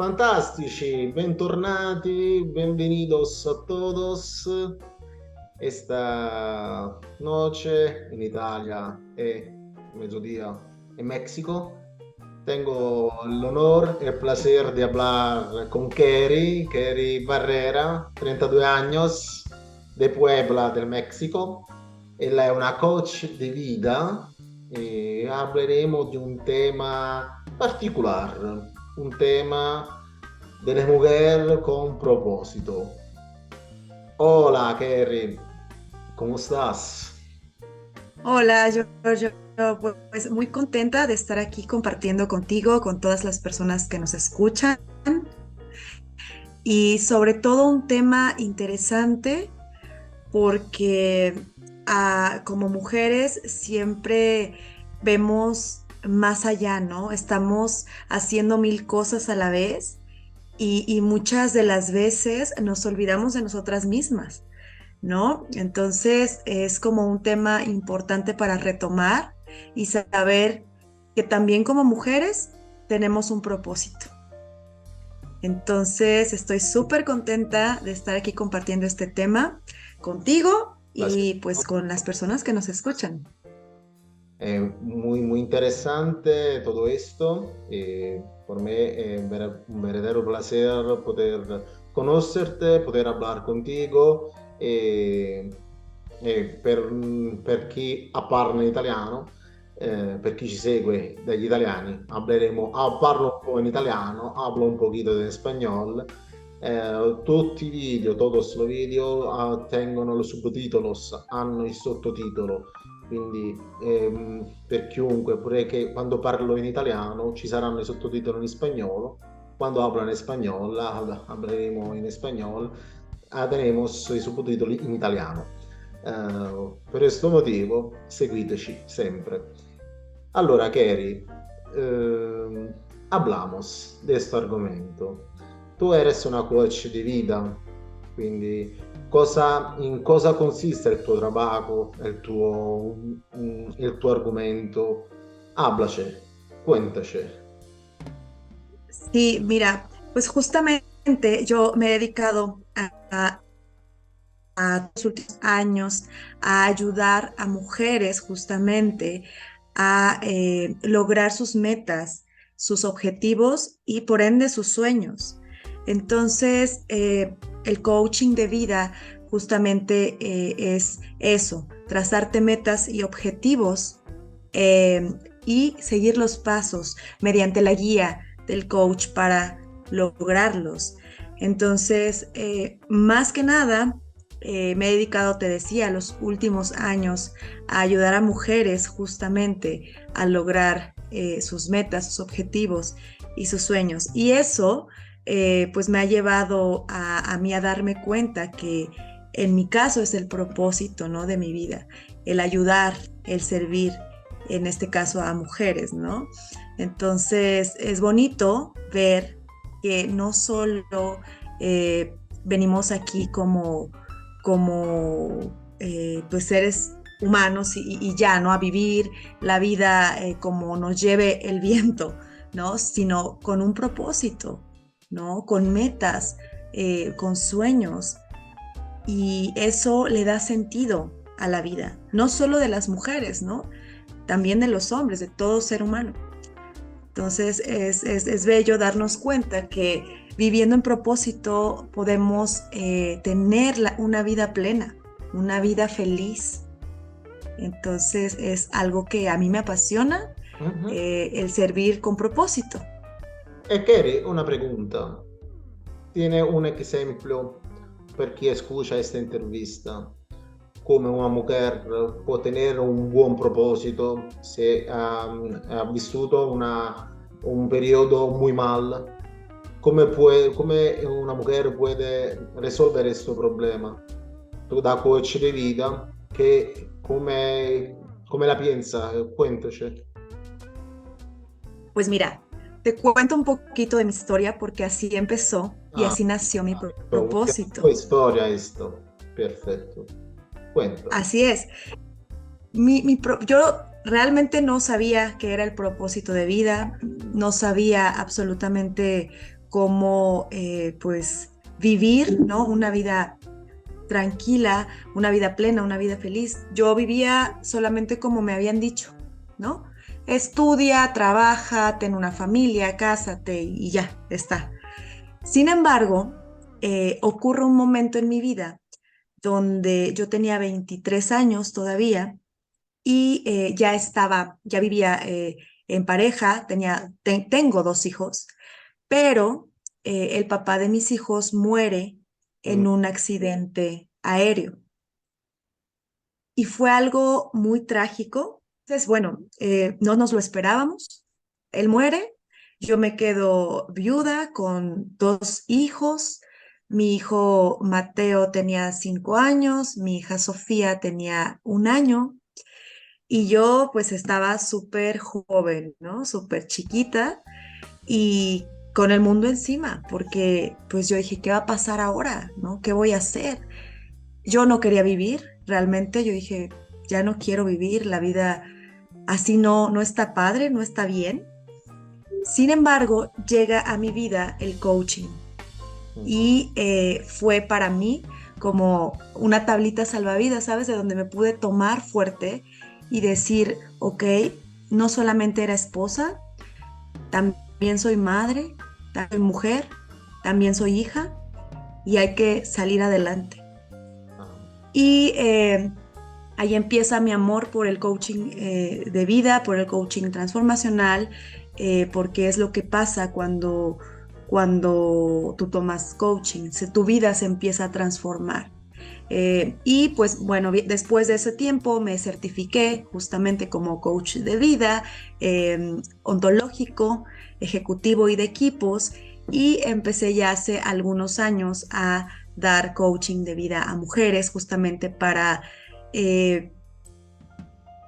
Fantastici, bentornati, bienvenidos a todos. Esta noche en Italia y mediodía en México. Tengo el honor y el placer de hablar con Kerry Barrera, 32 años, de Puebla, del México. Ella es una coach de vida y hablaremos de un tema particular, un tema de la mujer con propósito. Hola, Kerry, ¿cómo estás? Hola, pues muy contenta de estar aquí compartiendo contigo, con todas las personas que nos escuchan y sobre todo un tema interesante porque como mujeres siempre vemos más allá, ¿no? Estamos haciendo mil cosas a la vez y muchas de las veces nos olvidamos de nosotras mismas. ¿No? Entonces es como un tema importante para retomar y saber que también como mujeres tenemos un propósito. Entonces estoy súper contenta de estar aquí compartiendo este tema contigo y pues con las personas que nos escuchan. Muy interesante todo esto. Por mí es un verdadero placer poder conocerte, poder hablar contigo. eh, per chi parla italiano, per chi ci segue dagli italiani, parlo un po' in italiano, hablo un poquito in spagnolo. Tutti i video, todos los video tengono los subtitoli, hanno il sottotitolo, quindi per chiunque, pure che quando parlo in italiano ci saranno i sottotitoli in spagnolo, quando hablo in spagnolo, hablaremo in spagnolo, tenemos i sottotitoli in italiano. Per questo motivo seguiteci sempre. Allora, Kerry, eh, hablamos de questo argomento. Tu eres una coach di vida, quindi in cosa consiste il tuo lavoro, il tuo argomento? Háblace, cuéntace. Sí, mira, pues justamente yo me he dedicado a los últimos años a ayudar a mujeres justamente a lograr sus metas, sus objetivos y por ende sus sueños. Entonces, el coaching de vida justamente es eso, trazarte metas y objetivos eh, y seguir los pasos mediante la guía del coach para lograrlos. Entonces, más que nada, me he dedicado, te decía, los últimos años a ayudar a mujeres justamente a lograr sus metas, sus objetivos y sus sueños. Y eso, pues me ha llevado a mí a darme cuenta que en mi caso es el propósito, ¿no? De mi vida, el ayudar, el servir, en este caso a mujeres, ¿no? Entonces, es bonito ver que no solo venimos aquí como pues seres humanos y ya, ¿no? A vivir la vida como nos lleve el viento, ¿no? Sino con un propósito, ¿no? Con metas, con sueños. Y eso le da sentido a la vida, no solo de las mujeres, ¿no? También de los hombres, de todo ser humano. Entonces es bello darnos cuenta que viviendo en propósito podemos tener una vida plena, una vida feliz. Entonces es algo que a mí me apasiona, Mhm. el servir con propósito. E Kerry, una pregunta. Tiene un ejemplo per chi escucha esta intervista? Come una mujer può tenere un buon proposito se ha vissuto un periodo muy mal. Come una mujer puede resolvere questo problema? Tu da coach di vita, come la piensa? Cuéntaci. Pues mira, te cuento un poquito de mi historia porque así empezó y Ah, así nació mi qué buena propósito. historia esto. Perfecto. Cuenta. Así es. Yo realmente no sabía qué era el propósito de vida, no sabía absolutamente cómo pues vivir, ¿no? Una vida tranquila, una vida plena, una vida feliz. Yo vivía solamente como me habían dicho, ¿no? Estudia, trabaja, ten una familia, cásate y ya, está. Sin embargo, ocurre un momento en mi vida donde yo tenía 23 años todavía y ya vivía en pareja, tengo 2 hijos, pero el papá de mis hijos muere Mm, en un accidente aéreo y fue algo muy trágico. Entonces, bueno, no nos lo esperábamos. Él muere, yo me quedo viuda con 2 hijos. Mi hijo Mateo tenía 5 años, mi hija Sofía tenía 1 año. Y yo pues estaba súper joven, ¿no? Súper chiquita y con el mundo encima, porque pues yo dije, ¿qué va a pasar ahora? ¿No? ¿Qué voy a hacer? Yo no quería vivir, realmente yo dije, ya no quiero vivir, la vida así no está padre, no está bien. Sin embargo, llega a mi vida el coaching mm. y fue para mí como una tablita salvavidas, ¿sabes? De donde me pude tomar fuerte y decir, ok, no solamente era esposa, también soy madre, también soy mujer, también soy hija y hay que salir adelante. Ah, Y ahí empieza mi amor por el coaching de vida, por el coaching transformacional, porque es lo que pasa cuando tú tomas coaching, tu vida se empieza a transformar. Y pues bueno, después de ese tiempo me certifiqué justamente como coach de vida, ontológico, ejecutivo y de equipos, y empecé ya hace algunos años a dar coaching de vida a mujeres justamente eh,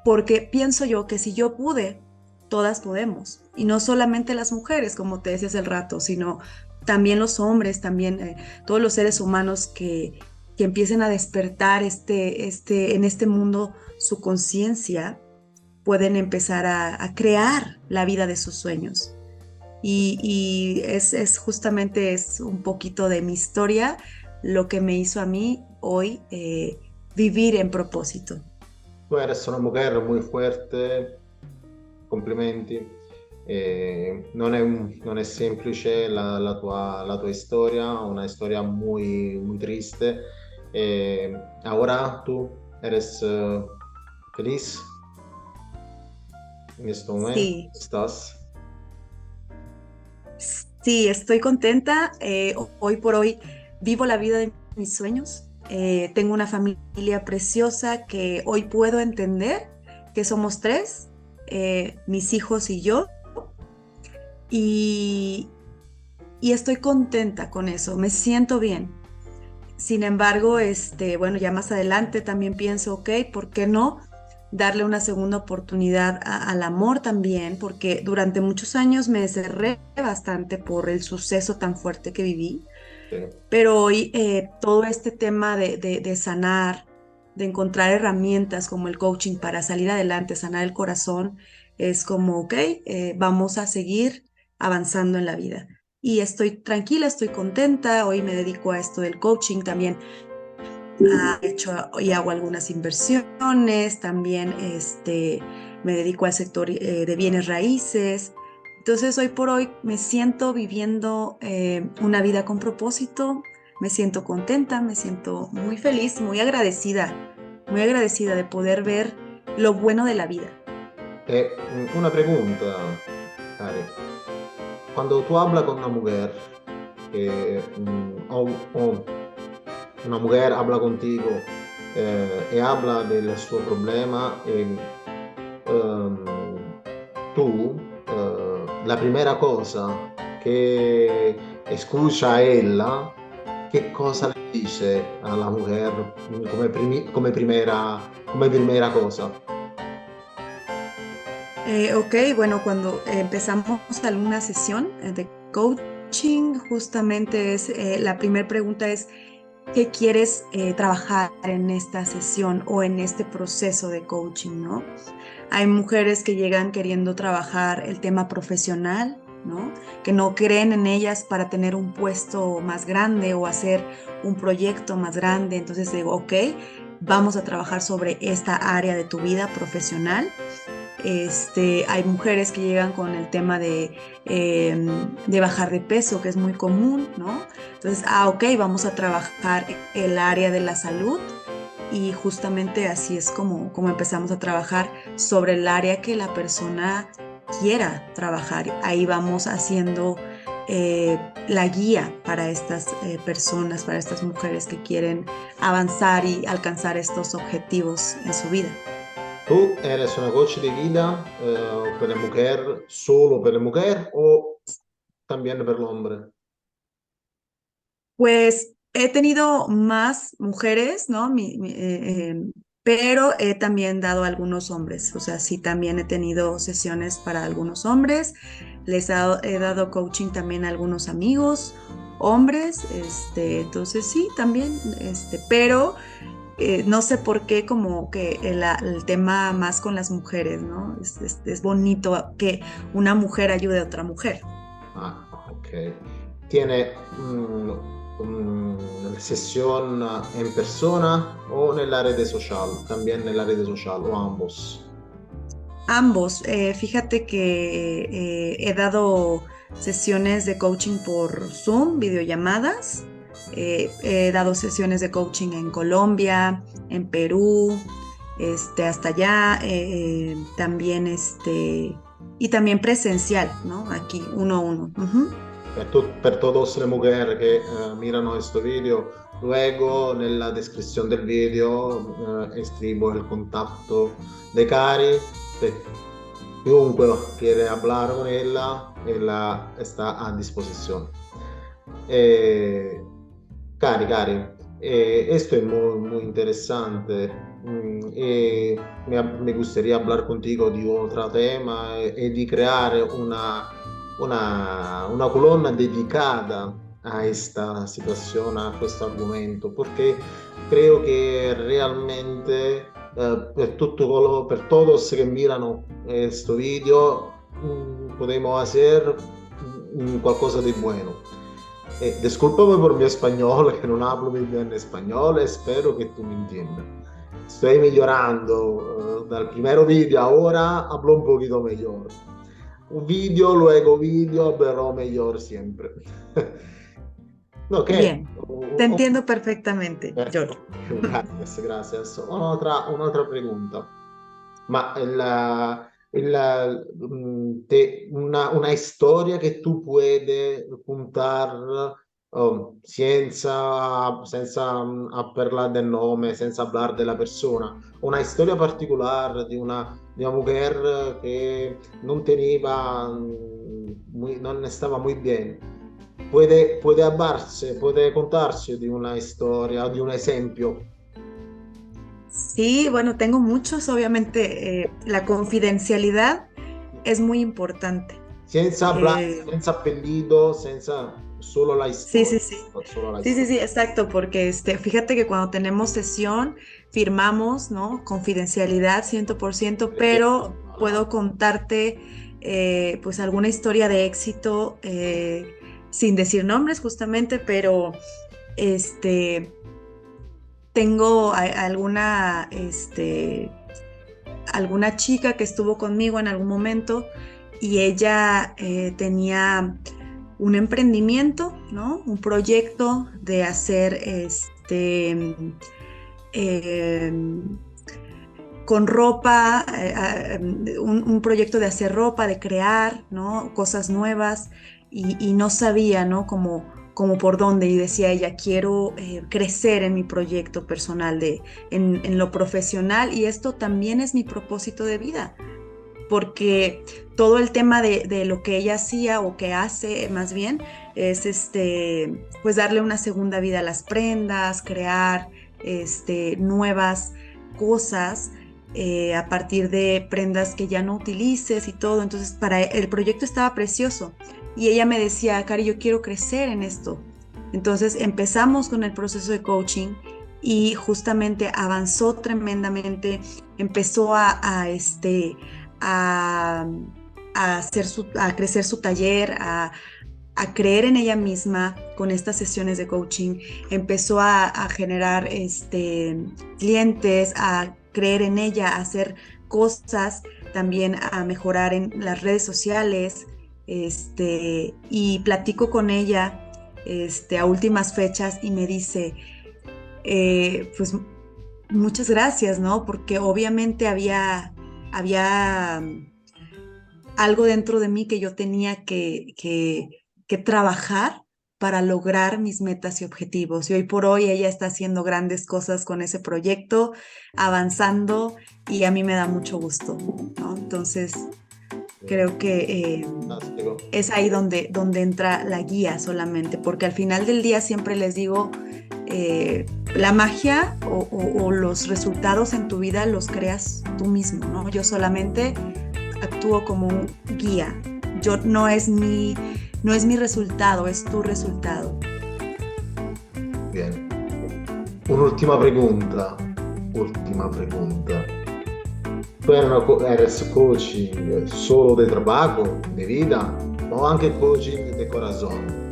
porque pienso yo que si yo pude, todas podemos. Y no solamente las mujeres, como te decía hace el rato, sino también los hombres, también todos los seres humanos que empiecen a despertar en este mundo su conciencia, pueden empezar a crear la vida de sus sueños. Y es justamente es un poquito de mi historia lo que me hizo a mí hoy vivir en propósito. tu eres una mujer muy fuerte, complimenti. Non è semplice la tua storia, una historia muy, muy triste. Ahora tú eres feliz en este momento, Sí, estás. sí, estoy contenta. Hoy por hoy vivo la vida de mis sueños. Tengo una familia preciosa que hoy puedo entender que somos tres, mis hijos y yo, y, y estoy contenta con eso. Me siento bien. Sin embargo, bueno, ya más adelante también pienso, ok, ¿por qué no darle una segunda oportunidad al amor también? Porque durante muchos años me cerré bastante por el suceso tan fuerte que viví, Sì. pero hoy todo este tema de sanar, de encontrar herramientas como el coaching para salir adelante, sanar el corazón, es como, ok, vamos a seguir avanzando en la vida. Y estoy tranquila, estoy contenta. Hoy me dedico a esto del coaching también. Hecho y hago algunas inversiones, también me dedico al sector de bienes raíces. Entonces, hoy por hoy me siento viviendo una vida con propósito, me siento contenta, me siento muy feliz, muy agradecida de poder ver lo bueno de la vida. Una pregunta, Cari. Cuando tú hablas con una mujer, o una mujer habla contigo e habla del suo problema, ehm, tu la prima cosa che escucha ella, che cosa le dice alla mujer come primera cosa? Ok, bueno, cuando empezamos alguna sesión de coaching, justamente la primera pregunta es, ¿qué quieres trabajar en esta sesión o en este proceso de coaching, ¿no? Hay mujeres que llegan queriendo trabajar el tema profesional, ¿no? Que no creen en ellas para tener un puesto más grande o hacer un proyecto más grande. Entonces digo, ok, vamos a trabajar sobre esta área de tu vida profesional. Hay mujeres que llegan con el tema de bajar de peso, que es muy común, ¿no? Entonces, ok, vamos a trabajar el área de la salud y justamente así es como empezamos a trabajar sobre el área que la persona quiera trabajar. Ahí vamos haciendo la guía para estas personas, para estas mujeres que quieren avanzar y alcanzar estos objetivos en su vida. ¿Tú eres una coach de vida para mujer, solo para mujer o también para el hombre? Pues he tenido más mujeres, ¿no? Pero he también dado a algunos hombres. O sea, sí, también he tenido sesiones para algunos hombres. He dado coaching también a algunos amigos, hombres. Entonces sí, también, pero no sé por qué como que el tema más con las mujeres, ¿no? Es bonito que una mujer ayude a otra mujer. Ah, ok. ¿Tiene sesión en persona o en la red social? También en la red social o ambos. Ambos. Fíjate que he dado sesiones de coaching por Zoom, videollamadas. He dado sesiones de coaching en Colombia, en Perú, hasta allá, también y también presencial, ¿no? Aquí, uno a uno. Ujú. Per todas las mujeres que miran este video, luego en la descripción del video escribo el contacto de Cari. Per chiunque quiere hablar con ella está a disposición. Eh, Cari, esto es muy interesante. Me gustaría hablar contigo de otro tema y de crear una colonna dedicada a esta situación, a questo argomento, porque creo que realmente per todos que miran este video podemos hacer qualcosa di bueno. Discúlpame por mi español, que no hablo muy bien español, espero que tú me entiendas. Estoy mejorando, dal primer video ahora hablo un poquito mejor. Un video, luego video, pero mejor siempre. No, ¿qué? Bien, te entiendo perfectamente, George. Gracias. Un'altra pregunta. Ma una storia che tu puoi contar senza parlare del nome, senza parlare della persona, una storia particolare di una mujer che non teneva, non stava muy bien. Puede hablarse, puede contarse de una historia, de un esempio. Sí, bueno, tengo muchos, obviamente, la confidencialidad es muy importante. Senza hablar, Eh, senza appellido, senza solo la sí, historia. sí, sí. Solo la Sí, sí, historia. sí, exacto, porque fíjate que cuando tenemos sesión, firmamos, ¿no? Confidencialidad 100%, pero puedo contarte, pues, alguna historia de éxito, sin decir nombres justamente, pero, este, tengo alguna chica que estuvo conmigo en algún momento y ella tenía un emprendimiento, ¿no? Un proyecto de hacer eh, con ropa, un proyecto de hacer ropa, de crear, ¿no? Cosas nuevas y no sabía, ¿no? Como por dónde y decía ella, quiero crecer en mi proyecto personal, en lo profesional y esto también es mi propósito de vida porque todo el tema de lo que ella hacía o que hace más bien es pues darle una segunda vida a las prendas, crear nuevas cosas a partir de prendas que ya no utilices y todo. Entonces, para el proyecto estaba precioso y ella me decía, Cari, yo quiero crecer en esto. Entonces empezamos con el proceso de coaching y justamente avanzó tremendamente, empezó a, a crecer su taller, a creer en ella misma con estas sesiones de coaching, empezó a generar clientes, a creer en ella, a hacer cosas, también a mejorar en las redes sociales, y platico con ella a últimas fechas y me dice, pues muchas gracias, ¿no? Porque obviamente había algo dentro de mí que yo tenía que trabajar para lograr mis metas y objetivos. Y hoy por hoy ella está haciendo grandes cosas con ese proyecto, avanzando y a mí me da mucho gusto, ¿no? Entonces, creo que Fantastico. es ahí donde entra la guía solamente, porque al final del día siempre les digo, la magia o los resultados en tu vida los creas tú mismo, ¿no? Yo solamente actúo como un guía. Yo no es mi resultado, es tu resultado. Bien. Un'ultima pregunta. Ultima pregunta. ¿Tú eres coaching solo de trabajo, de vida, o anche coaching de corazón?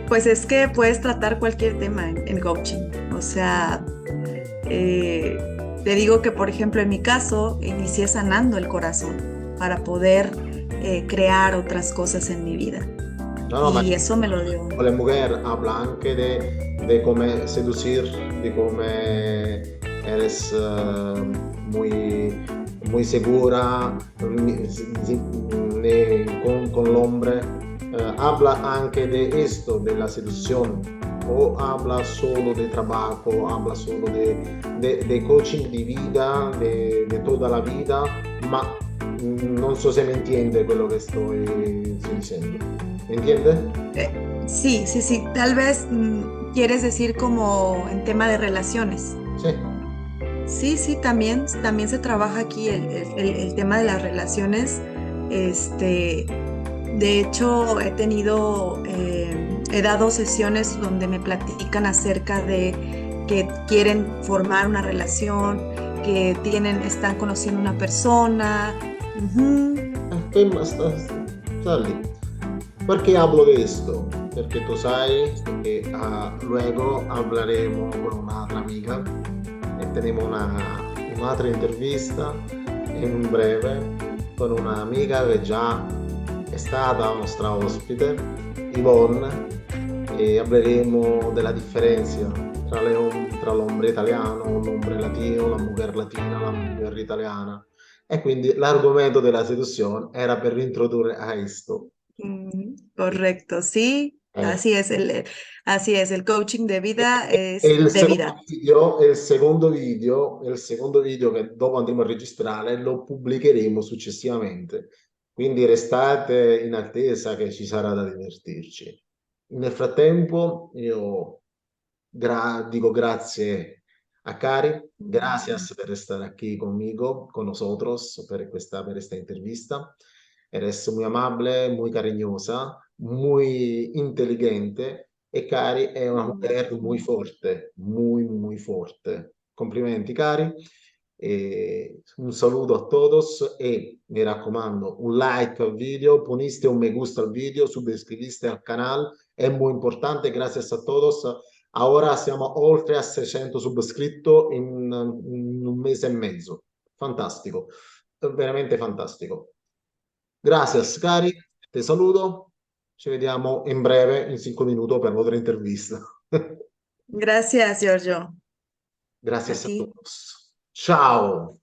Pues es que puedes tratar cualquier tema en coaching. O sea, eh, te digo que, por ejemplo, en mi caso, inicié sanando el corazón para poder crear otras cosas en mi vida. No, no, ma Y eso me lo dio. la mujer habla anche de cómo seducir, de cómo eres muy, muy segura con el hombre. Habla anche de esto, de la seducción, o habla solo de trabajo, habla solo de coaching di vida, de toda la vida, ma non so se mi entiende quello che sto dicendo. ¿Me entiende? Sí, sí, sí. Tal vez quieres decir como en tema de relaciones. Sí. Sí, sí, también se trabaja aquí el tema de las relaciones. De hecho, he dado sesiones donde me platican acerca de que quieren formar una relación, que están conociendo una persona. Ujú. Ferma, sta lì. Perché hablo de esto? Perché tu sai que luego hablaremo con un'altra amica e tenemos un'altra intervista in breve con un'amica che già è stata nostra ospite, Yvonne, e hablaremo della differenza tra l'hombre italiano, l'hombre latino, la mujer latina, la mujer italiana. E quindi l'argomento della seduzione era per introdurre a questo. Correcto, sí, Eh, así es, el coaching de vida e es de vida. il secondo video che dopo andremo a registrare lo pubblicheremo successivamente. Quindi restate in attesa che ci sarà da divertirci. Nel frattempo, io digo grazie a Cari, gracias por estar aquí conmigo, con nosotros, por esta entrevista. Eres muy amable, muy cariñosa, muy inteligente e Cari è una mujer muy fuerte, muy, muy fuerte. Complimenti, Cari. Un saludo a todos e mi raccomando, un like al video, poniste un me gusta al video, suscribiste al canal, es muy importante. Gracias a todos. Ahora siamo oltre a 600 subscritti in un mese e mezzo. Fantastico, veramente fantastico. Gracias, cari, ti saluto. Ci vediamo in breve, in 5 minuti per un'altra intervista. Gracias, Giorgio. A Gracias a ti. todos. Ciao.